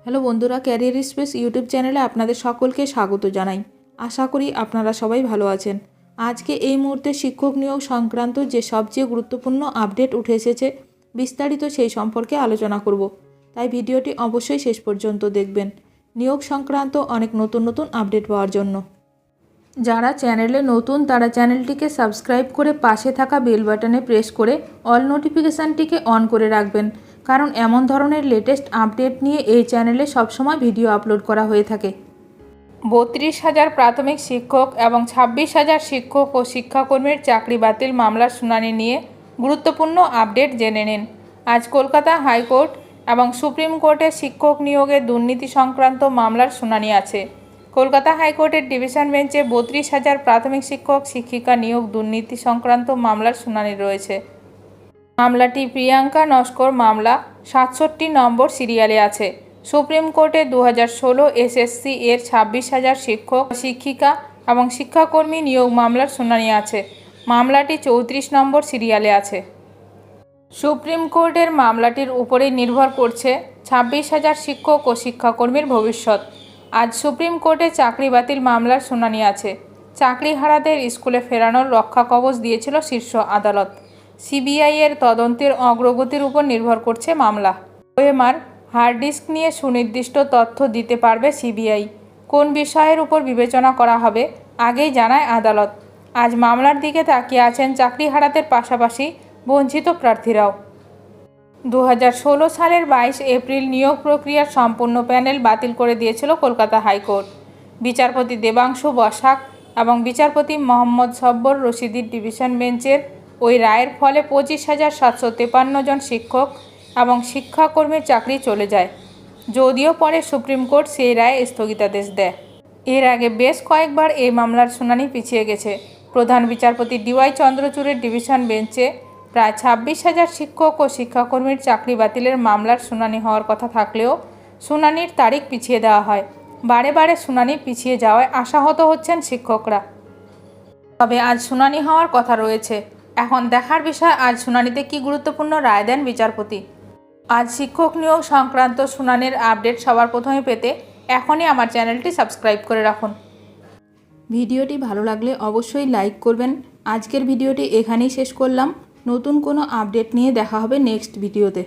Hello বন্ধুরা, career space YouTube চ্যানেলে আপনাদের সকলকে স্বাগত জানাই। আশা করি আপনারা সবাই ভালো আছেন। আজকে এই মুহূর্তে শিক্ষক নিয়োগ সংক্রান্ত যে সবচেয়ে গুরুত্বপূর্ণ আপডেট উঠে এসেছে, বিস্তারিত সেই সম্পর্কে আলোচনা করব। তাই ভিডিওটি অবশ্যই শেষ পর্যন্ত দেখবেন নিয়োগ সংক্রান্ত অনেক নতুন নতুন আপডেট পাওয়ার জন্য। যারা চ্যানেলে নতুন তারা চ্যানেলটিকে সাবস্ক্রাইব করে পাশে থাকা বেল বাটনে প্রেস করে অল নোটিফিকেশানটিকে অন করে রাখবেন, কারণ এমন ধরনের লেটেস্ট আপডেট নিয়ে এই চ্যানেলে সবসময় ভিডিও আপলোড করা হয়ে থাকে। 32,000 প্রাথমিক শিক্ষক এবং 26,000 শিক্ষক ও শিক্ষাকর্মীর চাকরি বাতিল মামলার শুনানি নিয়ে গুরুত্বপূর্ণ আপডেট জেনে নিন। আজ কলকাতা হাইকোর্ট এবং সুপ্রিম কোর্টে শিক্ষক নিয়োগে দুর্নীতি সংক্রান্ত মামলার শুনানি আছে। কলকাতা হাইকোর্টের ডিভিশন বেঞ্চে 32,000 প্রাথমিক শিক্ষক শিক্ষিকা নিয়োগ দুর্নীতি সংক্রান্ত মামলার শুনানি রয়েছে। মামলাটি প্রিয়াঙ্কা নস্কর মামলা 67 নম্বর সিরিয়ালে আছে। সুপ্রিম কোর্টে 2016 এসএসসি এর 26,000 শিক্ষক শিক্ষিকা এবং শিক্ষাকর্মী নিয়োগ মামলার শুনানি আছে। মামলাটি 34 নম্বর সিরিয়ালে আছে। সুপ্রিম কোর্টের মামলাটির উপরেই নির্ভর করছে 26,000 শিক্ষক ও শিক্ষাকর্মীর ভবিষ্যৎ। আজ সুপ্রিম কোর্টে চাকরি বাতিল মামলার শুনানি আছে। চাকরিহারাদের স্কুলে ফেরানোর রক্ষা কবচ দিয়েছিল শীর্ষ আদালত। সিবিআই এর তদন্তের অগ্রগতির উপর নির্ভর করছে মামলা। ওএমআর হার্ড ডিস্ক নিয়ে সুনির্দিষ্ট তথ্য দিতে পারবে সিবিআই। কোন বিষয়ের উপর বিবেচনা করা হবে আগেই জানায় আদালত। আজ মামলার দিকে তাকিয়ে আছেন চাকরিহারাদের পাশাপাশি বঞ্চিত প্রার্থীরাও। 2016 সালের 22 এপ্রিল নিয়োগ প্রক্রিয়ার সম্পূর্ণ প্যানেল বাতিল করে দিয়েছিল কলকাতা হাইকোর্ট। বিচারপতি দেবাংশু বসাক এবং বিচারপতি মোহাম্মদ সব্বর রশিদির ডিভিশন বেঞ্চের ওই রায়ের ফলে 25,753 জন শিক্ষক এবং শিক্ষাকর্মীর চাকরি চলে যায়। যদিও পরে সুপ্রিম কোর্ট সেই রায়ে স্থগিতাদেশ দেয়। এর আগে বেশ কয়েকবার এই মামলার শুনানি পিছিয়ে গেছে। প্রধান বিচারপতি ডিওয়াই চন্দ্রচূড়ের ডিভিশন বেঞ্চে প্রায় 26,000 শিক্ষক ও শিক্ষাকর্মীর চাকরি বাতিলের মামলার শুনানি হওয়ার কথা থাকলেও শুনানির তারিখ পিছিয়ে দেওয়া হয়। বারে বারে শুনানি পিছিয়ে যাওয়ায় আশাহত হচ্ছেন শিক্ষকরা। তবে আজ শুনানি হওয়ার কথা রয়েছে। এখন দেখার বিষয় আজ শুনানিতে কী গুরুত্বপূর্ণ রায় দেন বিচারপতি। আজ শিক্ষক নিয়োগ সংক্রান্ত শুনানির আপডেট সবার প্রথমে পেতে এখনই আমার চ্যানেলটি সাবস্ক্রাইব করে রাখুন। ভিডিওটি ভালো লাগলে অবশ্যই লাইক করবেন। আজকের ভিডিওটি এখানেই শেষ করলাম। নতুন কোনো আপডেট নিয়ে দেখা হবে নেক্সট ভিডিওতে।